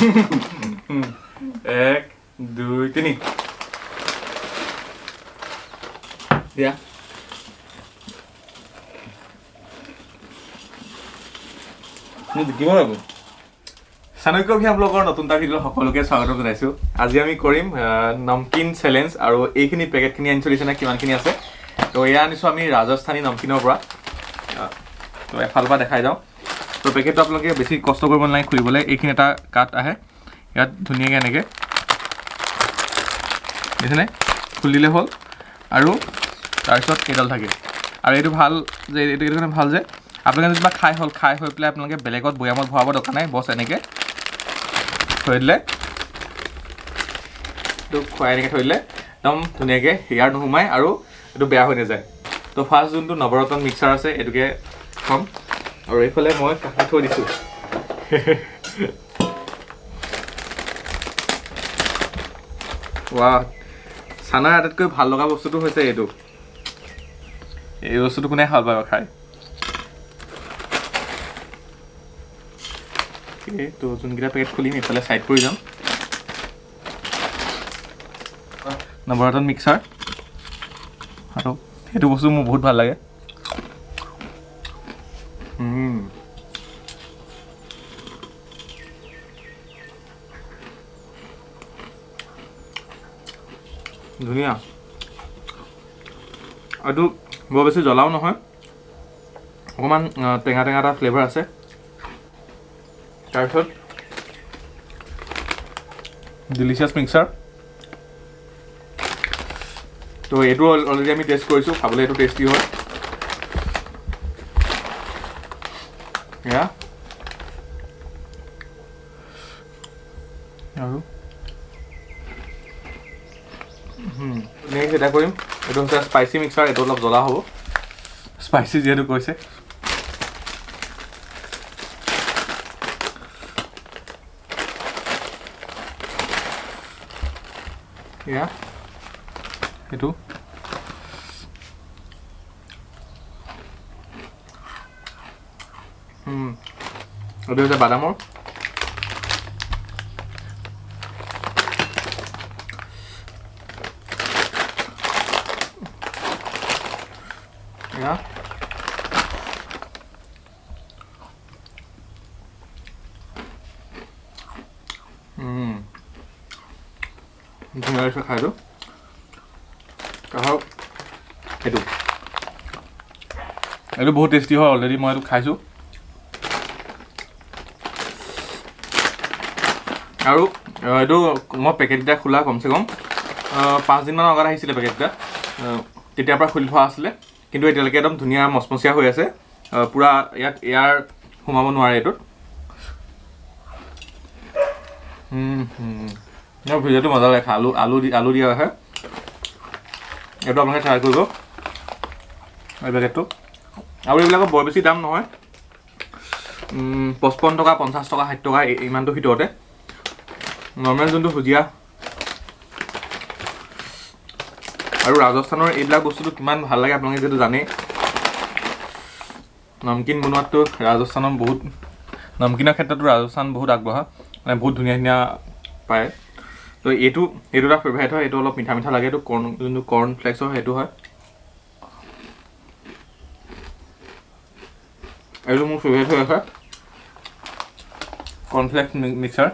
1 2 3 দিয়া কিমান চাণক্য ভি ব্লগৰ নতুন এটা ভিডিঅ' সকলোকে স্বাগত জনাইছো আজি আমি কৰিম নমকিন চ্যালেঞ্জ আৰু এইখিনি পেকেটখিনি আনি চলিছে না কিমানখিনি আছে তো এয়া আনিছো আমি ৰাজস্থানী নমকিনৰ পৰা তো এফাল পৰা দেখাই যাওঁ তো পেকেটটো আপোনালোকে বেছি কষ্ট কৰিব নালাগে খুলিবলৈ এইখিনি এটা কাট আহে ইয়াত ধুনীয়াকৈ এনেকৈ দেখিছেনে খুলিলে হ'ল আৰু তাৰপিছত এইডাল থাকে আৰু এইটো ভাল যে এইটো কাৰণে ভাল যে আপোনালোকে যদি খাই হৈ পেলাই আপোনালোকে বেলেগত বৈয়ামত ভৰাব দৰকাৰ নাই বছ এনেকৈ থৈ দিলে এইটো খুৱাই এনেকৈ থৈ দিলে একদম ধুনীয়াকৈ ইয়াৰ নোসোমায় আৰু এইটো বেয়া হৈ নাযায় তো ফাৰ্ষ্ট যোনটো নৱৰত্ন মিক্সাৰ আছে এইটোকে থ'ম আৰু এইফালে মই কাটি থৈ দিছোঁ ৱাহ চানাৰ আটাইতকৈ ভাল লগা বস্তুটো হৈছে এইটো এই বস্তুটো কোনে ভাল পাব খাই তো যোনকেইটা পেকেট খুলিম এইফালে চাইড কৰি যাম নৱৰত্ন মিক্সাৰ আৰু সেইটো বস্তু মোৰ বহুত ভাল লাগে ধুনীয়া এইটো বৰ বেছি জ্বলাও নহয় অকণমান টেঙা টেঙা এটা ফ্লেভাৰ আছে তাৰপিছত ডিলিচিয়াছ মিক্সাৰ তো এইটো অলৰেডি আমি টেষ্ট কৰিছোঁ খাবলৈ এইটো টেষ্টি হয় এয়া আৰু নেক্সট এটা কৰিম এইটো হৈছে স্পাইচি মিক্সাৰ এইটো অলপ জ্বলা হ'ব স্পাইচি যিহেতু কৈছে এয়া এইটো এইটো হৈছে বাদামৰ এয়া ধুনীয়া হৈছে খাইটো তাৰপৰা এইটো বহুত টেষ্টি হয় অলৰেডি মই এইটো খাইছোঁ আৰু এইটো মই পেকেটকেইটা খোলা কমচে কম 5 দিনমানৰ আগত আহিছিলে পেকেটকেইটা তেতিয়াৰ পৰা খুলি থোৱা আছিলে কিন্তু এতিয়ালৈকে একদম ধুনীয়া মচমচীয়া হৈ আছে পূৰা ইয়াত এয়াৰ সোমাব নোৱাৰে এইটোত ভিডিঅ'টো মজা লাগে আলু দিয়া আহে এইটো আপোনালোকে ট্ৰাই কৰিব এই পেকেটটো আৰু এইবিলাকৰ বৰ বেছি দাম নহয় 55 টকা 50 টকা 60 টকা ইমানটো ভিতৰতে নৰ্মেল যোনটো ভুজিয়া আৰু ৰাজস্থানৰ এইবিলাক বস্তুটো কিমান ভাল লাগে আপোনালোকে যিহেতু জানেই নমকিন বনোৱাততো ৰাজস্থানৰ বহুত নমকিনৰ ক্ষেত্ৰতো ৰাজস্থান বহুত আগবঢ়া মানে বহুত ধুনীয়া ধুনীয়া পায় তো এইটো এটা ফেভাৰেট হয় এইটো অলপ মিঠা মিঠা লাগে এইটো কৰ্ণ যোনটো কৰ্ণ ফ্লেক্সৰ সেইটো হয় এইটো মোৰ ফেভাৰেট হৈ আছে কৰ্ণফ্লেক্স মিক্সাৰ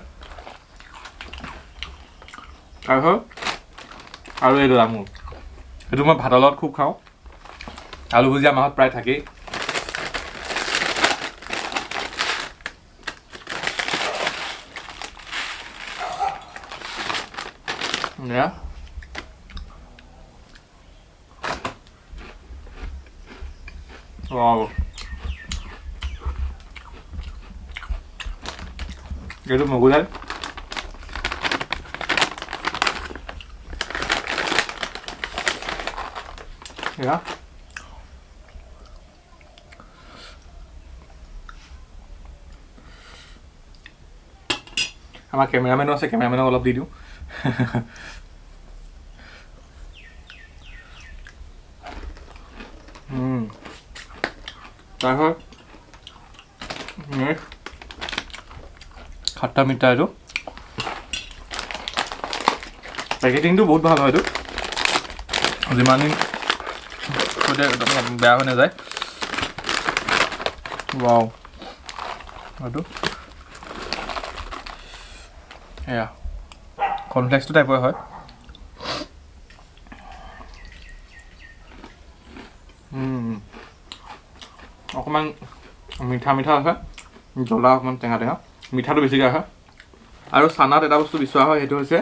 আৰু এইটো মোৰ এইটো মই ভাতৰ লগত খুব খাওঁ আলু ভুজিয়া মাহত প্ৰায় থাকেই Wow. Itu menggunakan ya আমাৰ কেমেৰামেনো আছে কেমেৰামেনক অলপ দি দিওঁ তাৰপৰা খাট্টা মিঠা এইটো পেকেটিংটো বহুত ভাল হয় এইটো যিমান দিন বেয়া হৈ নাযায় ৱাও এইটো এয়া কৰ্ণফ্লেক্সটো টাইপৰ হয় অকণমান মিঠা মিঠা আছে জ্বলা অকণমান টেঙা টেঙা মিঠাটো বেছিকৈ আছে আৰু চানাত এটা বস্তু বিচৰা হয় সেইটো হৈছে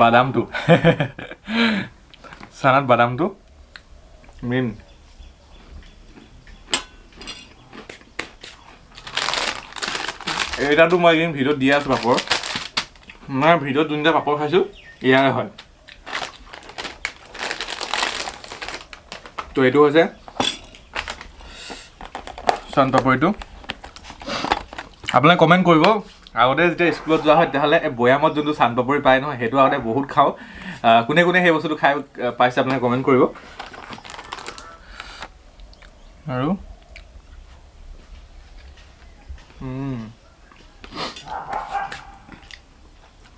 বাদামটো চানাত বাদামটো মেইন এটাতো মই এদিন ভিডিঅ'ত দি আছোঁ পাপৰ মই ভিডিঅ'ত যোনটা পাপৰ খাইছোঁ ইয়াৰে হয় তো এইটো হৈছে চান পাপৰিটো আপোনালোকে কমেণ্ট কৰিব আগতে যেতিয়া স্কুলত যোৱা হয় তেতিয়াহ'লে বৈয়ামত যোনটো চান পাপৰি পায় নহয় সেইটো আগতে বহুত খাওঁ কোনে কোনে সেই বস্তুটো খাই পাইছে আপোনালোকে কমেণ্ট কৰিব আৰু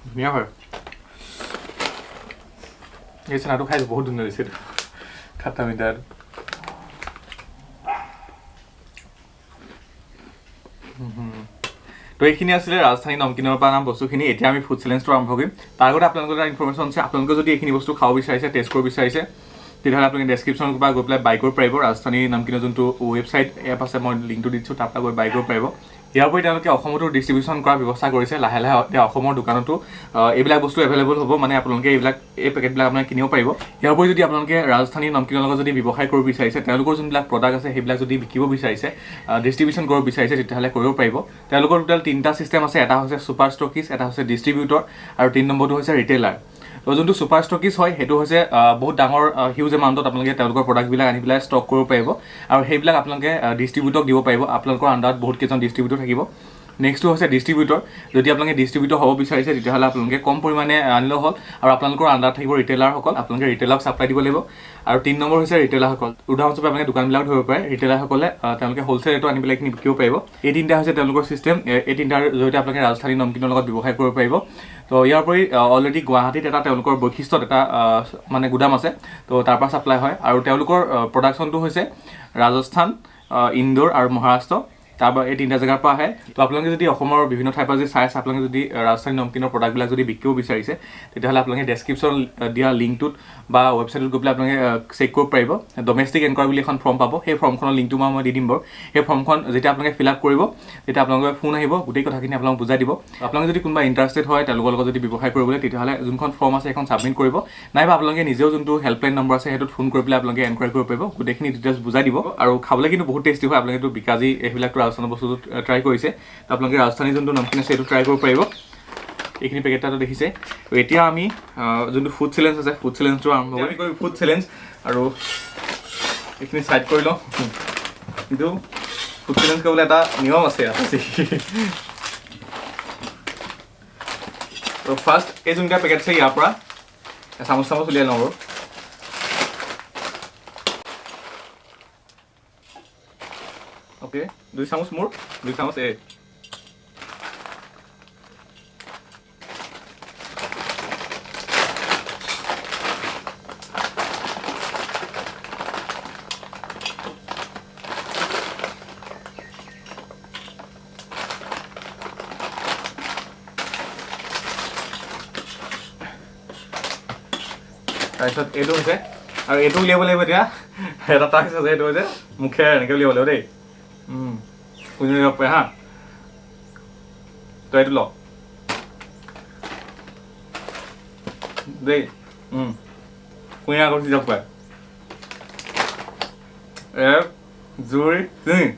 ধুনীয়া হয় এই চানাটো খাই বহুত ধুনীয়া দিছে খাটা মিঠা তো এইখিনি আছিলে ৰাজস্থানী নমকিনৰ পৰা নাম বস্তুখিনি এতিয়া আমি ফুড চেলেঞ্জটো আৰম্ভ কৰিম তাৰ আগতে আপোনালোকৰ এটা ইনফৰমেশ্যন আছে আপোনালোকে যদি এইখিনি বস্তু খাব বিচাৰিছে টেষ্ট কৰিব বিচাৰিছে তেতিয়াহ'লে আপোনালোকে ডেছক্ৰিপশ্যনৰ পৰা গৈ পেলাই বাই কৰিব পাৰিব ৰাজস্থানী নমকিনৰ যোনটো ৱেবছাইট এপ আছে মই লিংকটো দিছোঁ তাৰ পৰা গৈ বাই কৰিব পাৰিব ইয়াৰ উপৰি তেওঁলোকে অসমতো ডিষ্ট্ৰিবিউশ্যন কৰাৰ ব্যৱস্থা কৰিছে লাহে লাহে এতিয়া অসমৰ দোকানতো এইবিলাক বস্তু এভেইলেবল হ'ব মানে আপোনালোকে এই পেকেটবিলাক আপোনালোকে কিনিব পাৰিব ইয়াৰ উপৰি যদি আপোনালোকে ৰাজস্থানী নমকিনৰ লগত যদি ব্যৱসায় কৰিব বিচাৰিছে তেওঁলোকৰ যোনবিলাক প্ৰডাক্ট আছে সেইবিলাক যদি বিকিব বিচাৰিছে ডিষ্ট্ৰিবিউশ্যন কৰিব বিচাৰিছে তেতিয়াহ'লে কৰিব পাৰিব তেওঁলোকৰ টোটেল 3টা ছিষ্টেম আছে এটা হৈছে ছুপাৰ ষ্টকিছ এটা হৈছে ডিষ্ট্ৰিবিউটৰ আৰু 3 নম্বৰটো হৈছে ৰিটেইলাৰ তো যোনটো ছুপাৰ ষ্টকিছ হয় সেইটো হৈছে বহুত ডাঙৰ হিউজ এমাউণ্টত আপোনালোকে তেওঁলোকৰ প্ৰডাক্টবিলাক আনি পেলাই ষ্টক কৰিব পাৰিব আৰু সেইবিলাক আপোনালোকে ডিষ্ট্ৰিবিউটৰক দিব পাৰিব আপোনালোকৰ আণ্ডাৰত বহুত কেইজন ডিষ্ট্ৰিবিউটৰ থাকিব নেক্সটটো হৈছে ডিষ্ট্ৰিবিউটৰ যদি আপোনালোকে ডিষ্ট্ৰিবিউটৰ হ'ব বিচাৰিছে তেতিয়াহ'লে আপোনালোকে কম পৰিমাণে আনিলেও হ'ল আৰু আপোনালোকৰ আণ্ডাৰত থাকিব ৰিটেইলাৰসকল আপোনালোকে ৰিটেইলাৰক ছাপ্লাই দিব লাগিব আৰু 3 নম্বৰ হৈছে ৰিটেইলাৰসকল উদাহৰণস্বৰূপে আপোনালোকে দোকানবিলাক ধৰিব পাৰে ৰিটেইলাৰসকলে তেওঁলোকে হ'লচেল ৰেটত আনি পেলাই এইখিনি বিকিব পাৰিব এই 3টা হৈছে তেওঁলোকৰ ছিষ্টেম এই 3টাৰ জৰিয়তে আপোনালোকে ৰাজস্থানী নমকিনৰ লগত ব্যৱসায় কৰিব পাৰিব তো ইয়াৰ উপৰি অলৰেডি গুৱাহাটীত এটা তেওঁলোকৰ বৈশিষ্ট্যত এটা মানে গুদাম আছে তো তাৰ পৰা ছাপ্লাই হয় আৰু তেওঁলোকৰ প্ৰডাকশ্যনটো হৈছে ৰাজস্থান ইন্দোৰ আৰু মহাৰাষ্ট্ৰ তাৰপৰা এই 3টা জেগাৰ পৰা আহে তো আপোনালোকে যদি অসমৰ বিভিন্ন ঠাইৰ পৰা যদি চাই আপোনালোকে যদি ৰাজস্থানী নমকিনৰ প্ৰডাক্টবিলাক যদি বিকিব বিচাৰিছে তেতিয়াহ'লে আপোনালোকে ডেছক্ৰিপশ্যন দিয়া লিংকটোত বা ৱেবছাইটত গৈ পেলাই আপোনালোকে চেক কৰিব পাৰিব ডমেষ্টিক এনকুৱাৰী বুলি এখন ফৰ্ম পাব সেই ফৰ্মখনৰ লিংকটো মই দি দিম বাৰু সেই ফৰ্মখন যেতিয়া আপোনালোকে ফিল আপ কৰিব তেতিয়া আপোনালোকে ফোন আহিব গোটেই কথাখিনি আপোনালোক বুজাই দিব আপোনালোকে যদি কোনোবা ইণ্টাৰেষ্টেড হয় তেওঁলোকৰ লগত যদি ব্যৱসায় কৰিবলৈ তেতিয়াহ'লে যোনখন ফৰ্ম আছে সেইখন ছাবমিট কৰিব নাইবা আপোনালোকে নিজেও যোনটো হেল্পলাইন নম্বৰ আছে সেইটোত ফোন কৰি পেলাই আপোনালোকে এনকুৱাৰী কৰিব পাৰিব গোটেইখিনি ডিটেইলছ বুজাই দিব আৰু খাবলৈ কিন্তু বহুত টেষ্টি হয় আপোনালোকেতো বিকাজি এইবিলাকতো ৰাজস্থানৰ বস্তুটো ট্ৰাই কৰিছে আপোনালোকে ৰাজস্থানী যোনটো নমকিন আছে সেইটো ট্ৰাই কৰিব পাৰিব এইখিনি পেকেটটো দেখিছে তো এতিয়া আমি যোনটো ফুড চেলেঞ্জ আছে ফুড চেলেঞ্জটো আৰম্ভ কৰি ফুড চেলেঞ্জ আৰু এইখিনি চাইড কৰি লওঁ কিন্তু ফুড চেলেঞ্জ কৰিবলৈ এটা নিয়ম আছে তো ফাৰ্ষ্ট এই যোনকেইটা পেকেট আছে ইয়াৰ পৰা চামুচ উলিয়াই লওঁ বাৰু ओके 2 চামুচ মোৰ 2 চামুচ এ তাৰপিছত এইটো হৈছে আৰু এইটো উলিয়াব লাগিব এতিয়া এটা টাস্ক আছে এইটো হৈছে মুখেৰে এনেকৈ উলিয়াব লাগিব দেই কুঁহিয়াৰ ৰস পাই হা তো এইটো ল দেই কুঁহিয়াৰ আগত ৰস পায় 1 2 3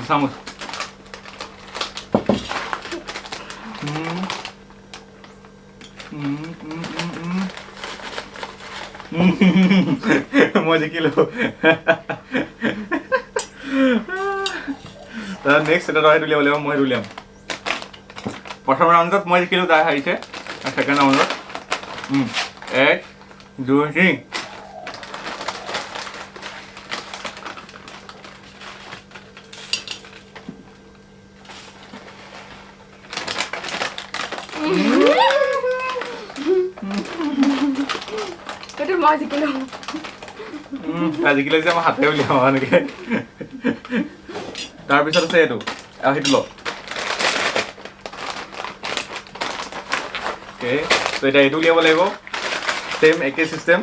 Vamos. Moi kilo. Next এটা রয় দুলিয়া বলে মই দুলিয়াম প্রথম রাউন্ডত মই কিলো তাই হাইছে আর সেকেন্ড রাউন্ডত 1 2 3 মই জিকিলো আজি কি লাগিছে আমাৰ হাতে উলিয়াওঁ এনেকৈ তাৰপিছত আছে এইটো আৰু সেইটো লওক অ'কে তো এতিয়া এইটো উলিয়াব লাগিব সেম একে চিষ্টেম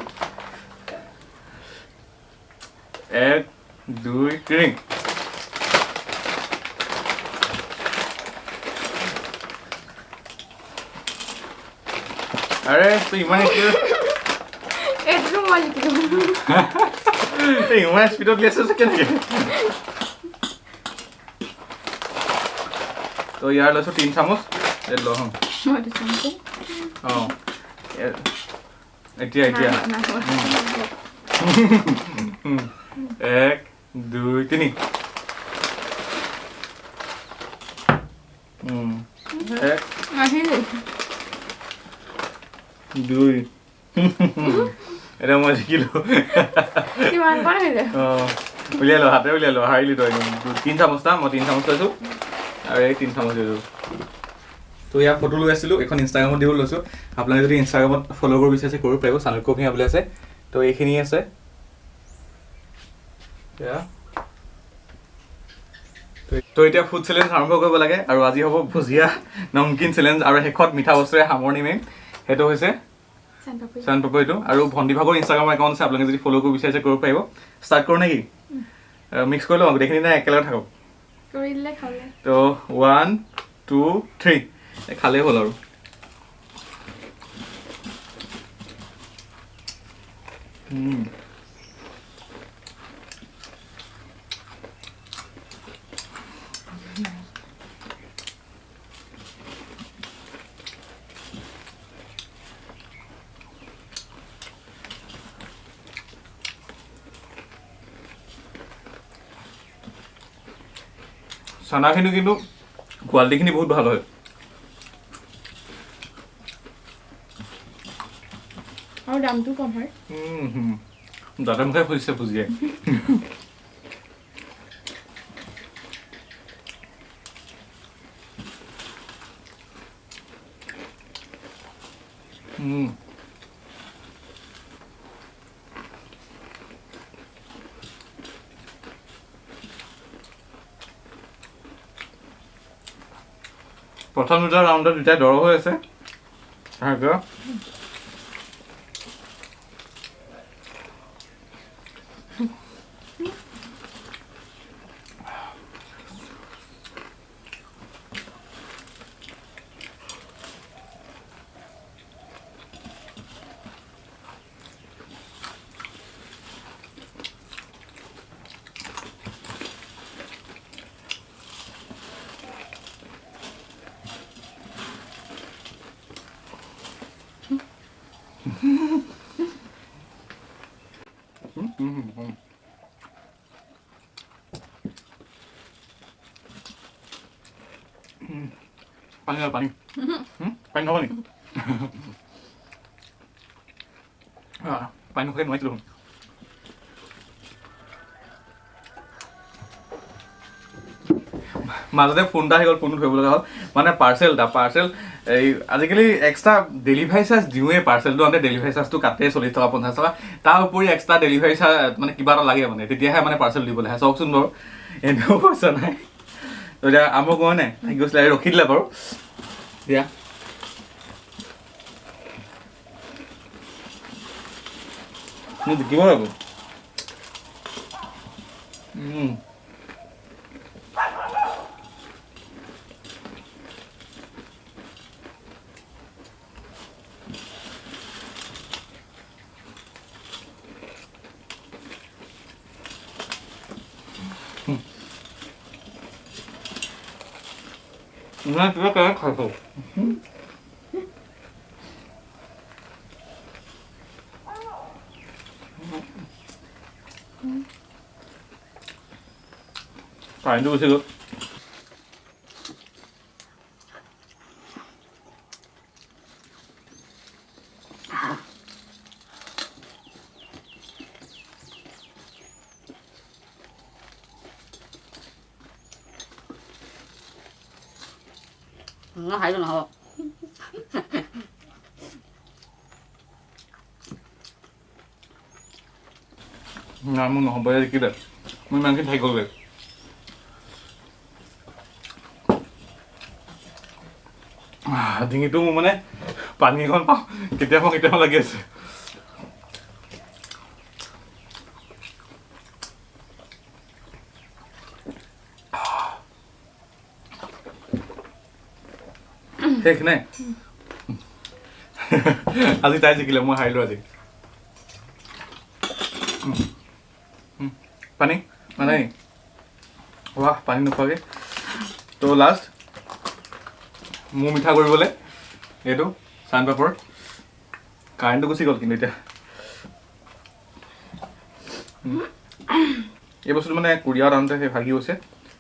1 2 3 আৰে তো ইমান এইটো মই জিকিলো ইমান স্পীডত উলিয়াইছে কেনেকৈ তো ইয়াৰ লৈছোঁ 3 চামুচ লওঁ মইতো চামুচ অঁ এতিয়া 1 2 3 আহিলে 2 এটা মই শিকিলো কিমান কোন আহিলে উলিয়ালো হাতে উলিয়ালো হাৰিলি তই 3 চামুচ না মই 3 চামুচ লৈছোঁ আৰু এই 3 চামুচ লৈছোঁ তো ইয়াৰ ফটো লৈ আছিলোঁ এখন ইনষ্টাগ্ৰামত দিব লৈছোঁ আপোনালোকে যদি ইনষ্টাগ্ৰামত ফ'ল' কৰিব বিচাৰিছে কৰিব পাৰিব চানক্য ভূঞা বুলি আছে তো এইখিনি আছে তো এতিয়া ফুড চেলেঞ্জ আৰম্ভ কৰিব লাগে আৰু আজি হ'ব ভুজিয়া নমকিন চেলেঞ্জ আৰু শেষত মিঠা বস্তুৰে সামৰণি মেইন সেইটো হৈছে চানপাপৰিটো আৰু ভণ্টিভাগৰ ইনষ্টাগ্ৰামৰ একাউণ্ট আছে আপোনালোকে যদি ফ'ল' কৰিব বিচাৰিছে কৰিব পাৰিব ষ্টাৰ্ট কৰোঁ নেকি মিক্স কৰি লওঁ গোটেইখিনি নাই একেলগে থাকক তো 1 2 3 খালেই হ'ল আৰু চানাখিনি কিন্তু কোৱালিটিখিনি বহুত ভাল হয় আৰু দামটো কম হয় দাদা মুখে খুজিছে ভুজিয়াই প্ৰথম দুটা ৰাউণ্ডত দুটাই দৰ হৈ আছে পানী পানী পানী খাব নেকি পানী নোখোৱাকৈ নোৱাৰিছিলোঁ মাজতে ফোন এটা আহি গ'ল ফোনটো ধৰিব লগা হ'ল মানে পাৰ্চেল এই আজিকালি এক্সট্ৰা ডেলিভাৰী চাৰ্জ দিওঁৱেই পাৰ্চেলটো আনতে ডেলিভাৰী চাৰ্জটো কাটে 40 টকা 50 টকা তাৰ উপৰি এক্সট্ৰা ডেলিভাৰী চাৰ্জ মানে কিবা এটা লাগে মানে তেতিয়াহে মানে পাৰ্চেল দিবলৈ আহে চাওকচোন বাৰু এনেও পইচা নাই তো এতিয়া আৰম্ভ কৰোঁ নাই থাকি গৈছিলে ৰখি দিলে বাৰু দিয়া মোক দেখিব লাগিব Nah, kita kayak kaku. Kain dulu sih lo. Nó thấy luôn hả? না মোৰ নহ'ব দেখিলে মই ইমানখিনি থাকি গ'লগৈ ডিঙিটো মোৰ মানে পানী এখন পাওঁ কেতিয়াবা লাগি আছে শেষ নাই আজি তাই জিকিলে মই হাৰিলোঁ আজি পানী মানে ৱাহ পানী নোখোৱাকৈ তো লাষ্ট মোৰ মিঠা কৰিবলৈ এইটো চান পাপৰ কাৰেণ্টটো গুচি গ'ল কিন্তু এতিয়া এই বস্তুটো মানে কুৰিয়াৰত আনোতে সেই ভাগি গৈছে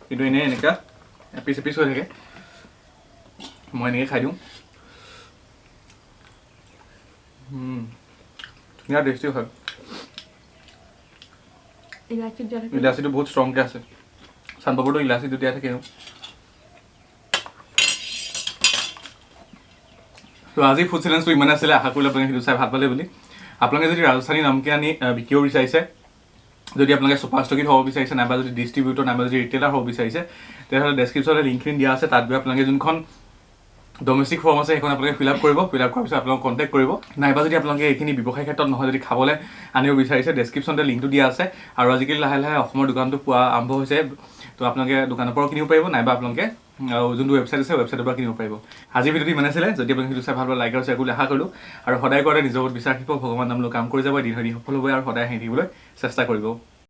কিন্তু এনেই এনেকুৱা এপিচ এপিচ হৈ থাকে মই এনেকৈ খাই দিওঁ ধুনীয়া টেষ্টি হয় ইলাচিটো বহুত ষ্ট্ৰংকৈ আছে চান পাপৰটো ইলাচিটো দিয়া থাকে তো আজি ফুড চেলেঞ্জটো ইমানে আছিলে আশা কৰিলোঁ আপোনালোকে সেইটো চাই ভাল পালে বুলি আপোনালোকে যদি ৰাজস্থানী নামকিন আনি বিকিব বিচাৰিছে যদি আপোনালোকে ছুপাৰ ষ্টকিত হ'ব বিচাৰিছে নাইবা যদি ডিষ্ট্ৰিবিউটৰ নাইবা যদি ৰিটেইলাৰ হ'ব বিচাৰিছে তেতিয়াহ'লে ডেছক্ৰিপশ্যনত লিংকখিনি দিয়া আছে তাত গৈ আপোনালোকে যোনখন ডমেষ্টিক ফৰ্ম আছে সেইখন আপোনালোকে ফিল আপ কৰিব ফিল আপ কৰাৰ পিছত আপোনালোকক কণ্টেক্ট কৰিব নাইবা যদি আপোনালোকে এইখিনি ব্যৱসায় ক্ষেত্ৰত নহয় যদি খাবলৈ আনিব বিচাৰিছে ডেছক্ৰিপশ্যনতে লিংকটো দিয়া আছে আৰু আজিকালি লাহে লাহে অসমৰ দোকানটো পোৱা আৰম্ভ হৈছে তো আপোনালোকে দোকানৰ পৰাও কিনিব পাৰিব নাইবা আপোনালোকে যোনটো ৱেবছাইট আছে ৱেবছাইটৰ পৰা কিনিব পাৰিব আজিৰ ভিডিঅ'টো ইমান আছিলে যদি আপোনালোকে সেইটো চাই ভাল পালে লাইক আৰু শ্বেয়াৰ কৰিবলৈ আশা কৰিলোঁ আৰু সদায় কৰে নিজৰ ওপৰত বিশ্বাস ৰাখিব ভগৱান নাম লৈ কাম কৰি যাব দিন সফল হ'ব আৰু সদায় হাঁহি থাকিবলৈ চেষ্টা কৰিব